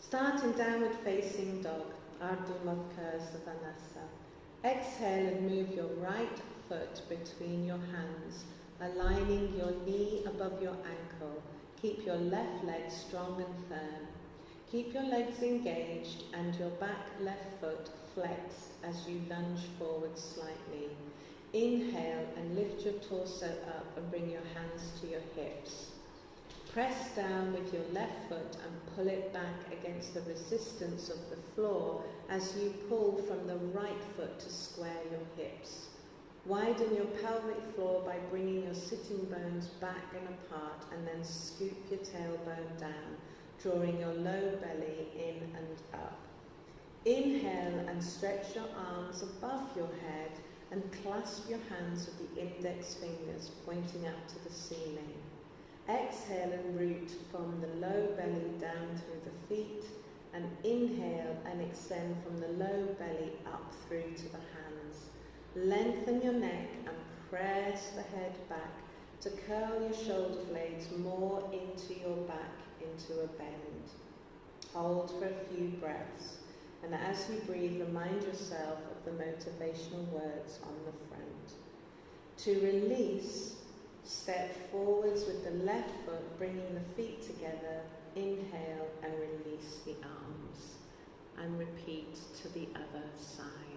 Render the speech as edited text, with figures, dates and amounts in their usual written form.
Start in downward facing dog, Ardha Mukha Svanasa. Exhale and move your right foot between your hands, aligning your knee above your ankle. Keep your left leg strong and firm. Keep your legs engaged and your back left foot flexed as you lunge forward slightly. Inhale and lift your torso up and bring your hands to your hips. Press down with your left foot and pull it back against the resistance of the floor as you pull from the right foot to square your hips. Widen your pelvic floor by bringing your sitting bones back and apart, and then scoop your tailbone down, drawing your low belly in and up. Inhale and stretch your arms above your head and clasp your hands with the index fingers pointing up to the ceiling. Exhale and root from the low belly down through the feet, and inhale and extend from the low belly up through to the hands. Lengthen your neck and press the head back to curl your shoulder blades more into your back into a bend. Hold for a few breaths, and as you breathe, remind yourself of the motivational words on the front. To release, step forwards with the left foot, bringing the feet together. Inhale and release the arms. And repeat to the other side.